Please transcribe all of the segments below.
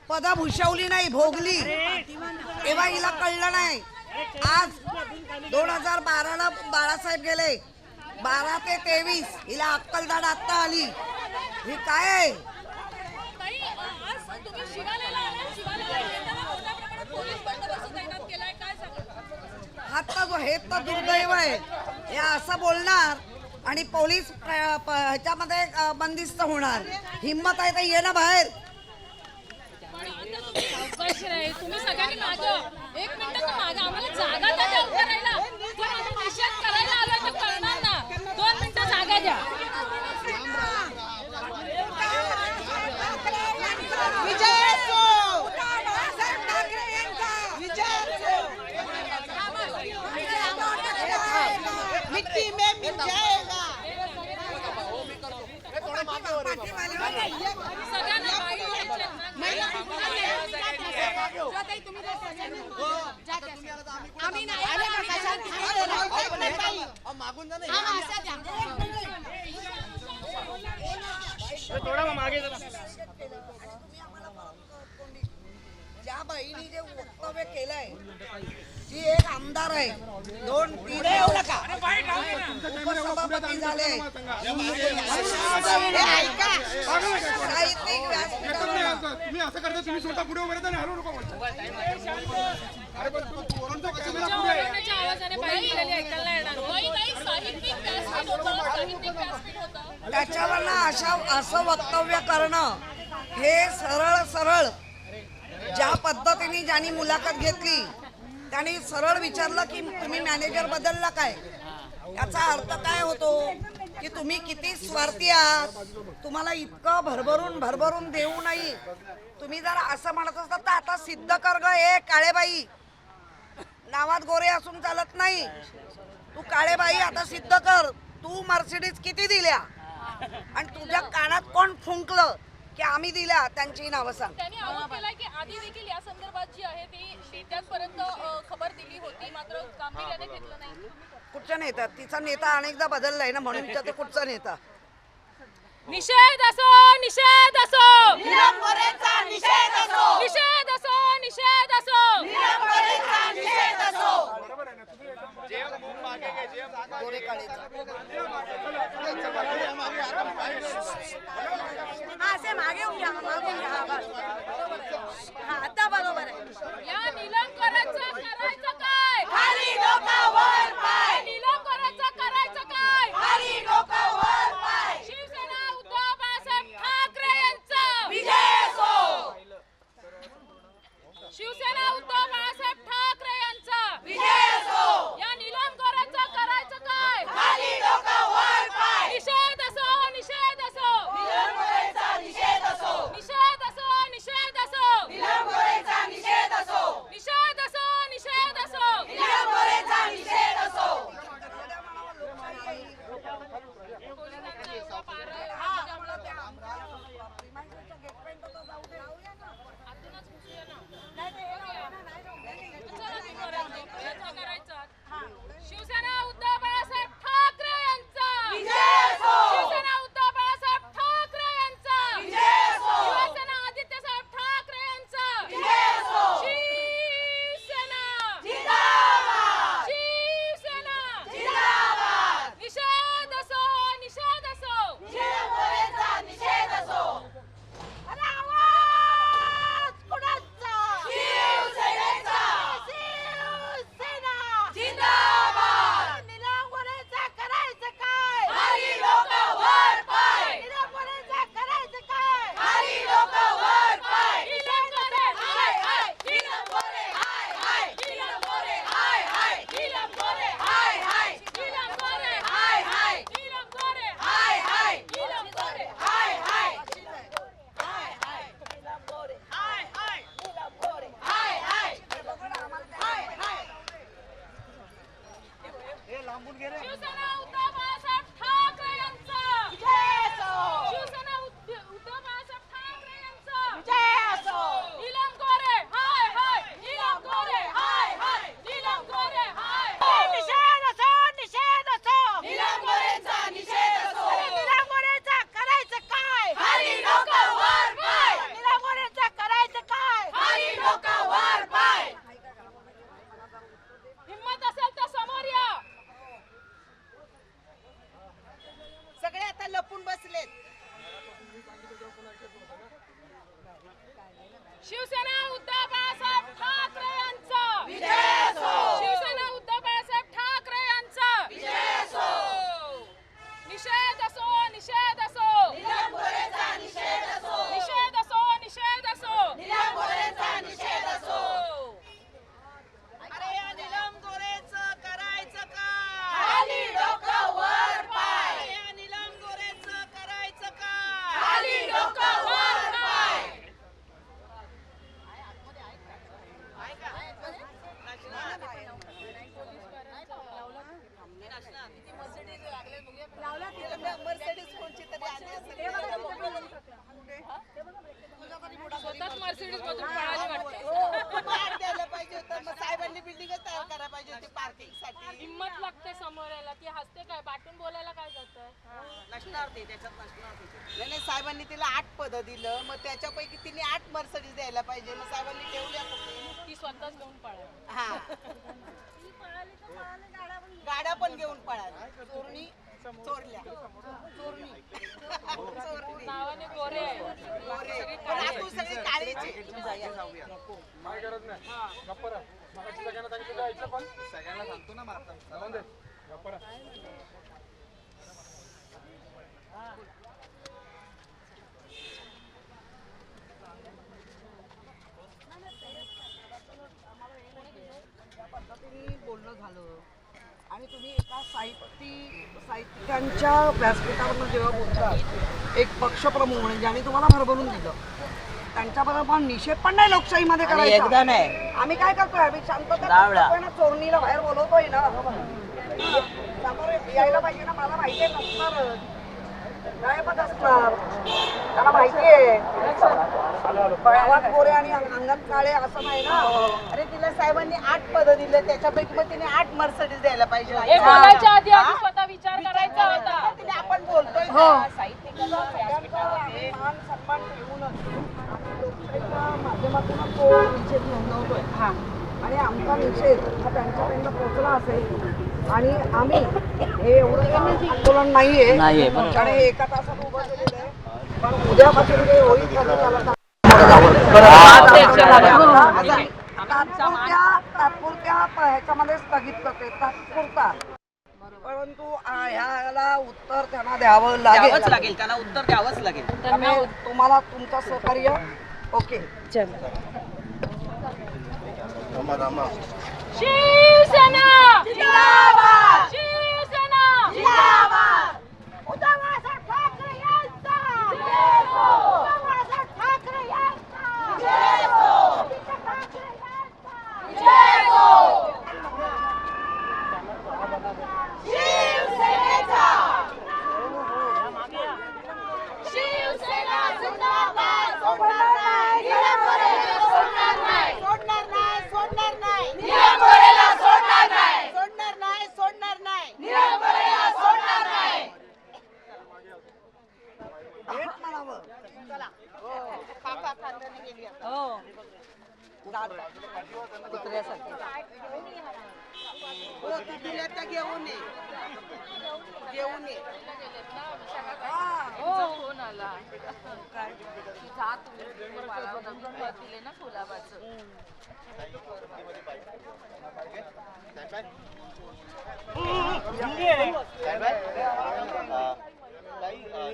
पदा भूषवली नाही, भोगली, तेव्हा हिला कळलं नाही. आज 2012ला बाळासाहेब गेले, 12 ते 23 हिला अक्कलदाड आत्ता आली. ही काय आहे? हे तर दुर्दैव आहे. हे असं बोलणार आणि पोलीस ह्याच्यामध्ये बंदिस्त होणार. हिम्मत आहे तर ये ना बाहेर. तुम्ही सगळ्यांनी मागं एक मिनिट तर मागं, आम्हाला जागा द्या उभं राहायला. जर आम्ही निषेध करायला आलो तर करणार ना. 2 मिनिटं जागा द्या. मिट्टी में मिल जाएगा. ज्या बाईनी जे वक्तव्य केलंय ती एक आमदार आहे, 2-3 उपसभापती झाले, साहित्यिक व्यासपीठावर. तुम्ही असं करता, तुम्ही स्वतः पुढे उभे राहता आणि हलवू नको म्हणता. अरे पण तू पोरांचा कॅमेरा पुढे आहे. त्याच्यावर असं वक्तव्य करणं हे सरळ सरळ ज्या पद्धतीने ज्यांनी मुलाखत घेतली त्यांनी सरळ विचारलं की तुम्ही मॅनेजर बदलला काय. याचा अर्थ काय होतो की तुम्ही किती स्वार्थी आहात. तुम्हाला इतकं भरभरून देऊ नाही. तुम्ही जर असं म्हणत असता तर आता सिद्ध कर ग. ए काळेबाई, नावात गोरे असून चालत नाही. तू काळेबाई आता सिद्ध कर. तू मर्सिडीज किती दिल्या आणि तुझ्या कानात कोण फुंकलं की आम्ही दिल्या, त्यांची नावं सांग. त्यांनी आरोप केलाय की आधी देखील या संदर्भात जी आहे ती नेत्यांपर्यंत खबर दिली होती, मात्र गांभीर्याने घेतलं नाही. कुठच्या नेता? तिचा नेता अनेकदा बदललाय ना, म्हणून विचारते कुठचा नेता. निषेध असो, निषेध असो, निरंकुरीचा निषेध असो, निषेध असो, निषेध असो, निरंकुरीचा निषेध असो. गोरे काळेचा असे मागे येऊन घ्या, मागून घ्या. हा आता बरोबर आहे. या निलंबनाचं करायचं काय? खाली डोकावर पाय, निलंबनाचं करायचं काय? खाली डोकावर पाय. शिवसेना उद्धव बाळासाहेब ठाकरे यांचा विजय शिवसेना उद्धव बाळासाहेब ठाकरे यांचा विजय असो. शिवसेना उद्धव बाळासाहेब ठाकरे यांचा विजय असो. निषेध असो निषेध असो नीलम गोरेचा निषेध असो. निषेध असो निषेध असो नीलम गोरेचा निषेध असो. अरे या नीलम गोरेचं करायचं काय? खाली डोकं वर पाय. या नीलम गोरेचं करायचं काय? खाली डोकं वर पाय. स्वतःच मर्सिडीज मधून पळाली वाटतं पार्क द्यायला पाहिजे होतं. मग साहेबांनी बिल्डिंगच तयार करायला पाहिजे होती पार्किंग साठी. हिम्मत लागते समोर यायला ती हसते काय बाटून बोलायला काय जातंय नसणार ते त्याच्यात नसणार ते. नाही साहेबांनी तिला 8 पद दिलं. मग त्याच्यापैकी तिने 8 मर्सिडीज द्यायला पाहिजे. मग साहेबांनी ठेवल्या कुठे? ती स्वतःच घेऊन पळाली हा गाड्या पण घेऊन पळाली. चोरणी चोरल्या चोरणी नावाने गोरे आहे गोरे. पण आतून सगळी काळीच आहे. काय गरज नाही गप्प राहा. मगाशी सगळ्यांना सांगितलं ऐकलं पण सगळ्यांना सांगतो ना मारता जाऊन दे गप्प राहा. पद्धतीने बोलणं झालं आणि तुम्ही एका साहित्यिकांच्या व्यासपीठावर जेव्हा बोलता एक पक्षप्रमुख म्हणून ज्यांनी तुम्हाला भरभरून दिलं त्यांच्याबरोबर निषेध पण नाही लोकशाहीमध्ये करायचा. आम्ही काय करतोय आम्ही शांतता करतोय ना चोरणीला बाहेर बोलवतोय ना समोर यायला पाहिजे ना. मला माहिती आहे नसणार गायबच असणार त्यांना माहिती आहे गावात गोरे आणि अंगण काळे असं नाही ना. अरे तिला साहेबांनी 8 पद दिले. त्याच्यापैकी मग तिने 8 मर्सिडीज द्यायला पाहिजे हे बोलायच्या आधी आधी स्वतः विचार करायचा होता तिने आपण बोलतोय हो. साहित्यिकाचा आम्ही मान सन्मान ठेवूनच लोकशाहीच्या माध्यमातूनच तो निषेध नोंदवतोय आणि आमचा निषेध हा त्यांच्यापर्यंत पोहोचला असेल आणि आम्ही हे एवढं आंदोलन नाहीये कारण हे एका तासात उभं केलेलं आहे. पण उद्यापासून ते होईल तात्पुरत्या ह्याच्यामध्ये स्थगित करते तात्पुरता. परंतु ह्याला उत्तर त्यांना द्यावं द्यावंच लागेल. लागेल. त्यांना उत्तर द्यावंच लागेल. त्यामुळे तुम्हाला तुमचं सहकार्य ओके. शिवसेना जिंदाबाद शिवसेना जिंदाबाद. उद्धव बाळासाहेब ठाकरे यांचा जय हो. उद्धव बाळासाहेब ठाकरे यांचा जय हो. आदित्य ठाकरे यांचा जय हो. शिवसेनेचा शिवसेना जिंदाबाद. सोडणार नाही. नीलम गोरेला सोडणार नाही. सोडणार नाही. सोडणार नाही. नीलम गोरेला सोडणार नाही. सोडणार नाही. सोडणार नाही. नीलम गोरेला सोडणार नाही. हेच म्हणावं. चला. काका खांद्याने गेली आता. कुत्र्यासारखी. हो तू दिल्या तर घेऊन ये. घेऊन ये. फोन आला काय जा तुम्ही मला नवीन पद दिले ना गुलाबाचं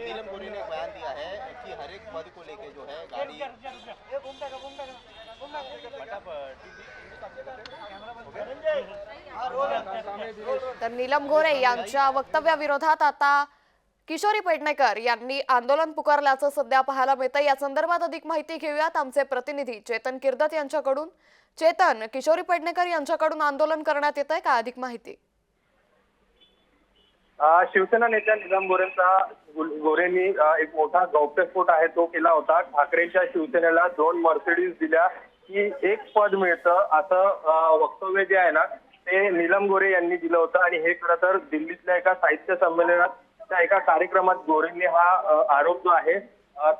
नीलम गोरे ने बयान दिया है कि हर एक पद को लेके जो है गाड़ी तर नीलम गोरे यांच्या वक्तव्याविरोधात आता किशोरी पेडणेकर यांनी आंदोलन पुकारल्याचं सध्या पाहायला मिळतं. या संदर्भात अधिक माहिती घेऊयात आमचे प्रतिनिधी चेतन किर्दत यांच्याकडून. चेतन, किशोरी पेडणेकर यांच्याकडून आंदोलन करण्यात येत आहे का, अधिक माहिती? शिवसेना नेत्या नीलम गोरेंनी एक मोठा गौप्यस्फोट आहे तो केला होता. ठाकरेंच्या शिवसेनेला 2 मर्सिडीज दिल्या की 1 पद मिळतं असं वक्तव्य जे आहे ना ते नीलम गोरे यांनी दिलं होतं आणि हे खरं तर दिल्लीतल्या एका साहित्य संमेलनात त्या एका कार्यक्रमात गोरेंनी हा आरोप जो आहे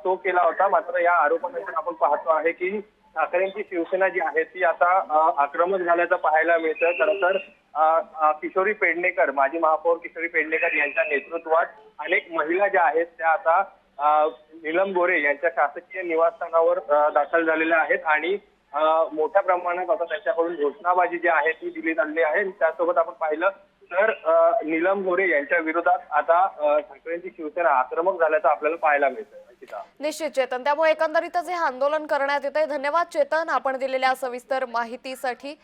तो केला होता. मात्र या आरोपानंतर आपण पाहतो आहे की ठाकरेंची शिवसेना जी आहे ती आता आक्रमक झाल्याचं पाहायला मिळतं. खरं तर किशोरी पेडणेकर, माजी महापौर किशोरी पेडणेकर यांच्या नेतृत्वात अनेक महिला ज्या आहेत त्या आता नीलम गोरे यांच्या शासकीय निवासस्थानावर दाखल झालेल्या आहेत आणि मोठ्या प्रमाणात आता त्यांच्याकडून घोषणाबाजी जी आहे ती दिली चालली आहे. त्यासोबत आपण पाहिलं तर नीलम गोरे यांच्या विरोधात आता ठाकरेंची शिवसेना आक्रमक झाल्याचं आपल्याला पाहायला मिळतं. निश्चित चेतन, त्यामुळे एकंदरीतच हे आंदोलन करण्यात येते. धन्यवाद चेतन, आपण दिलेल्या सविस्तर माहितीसाठी.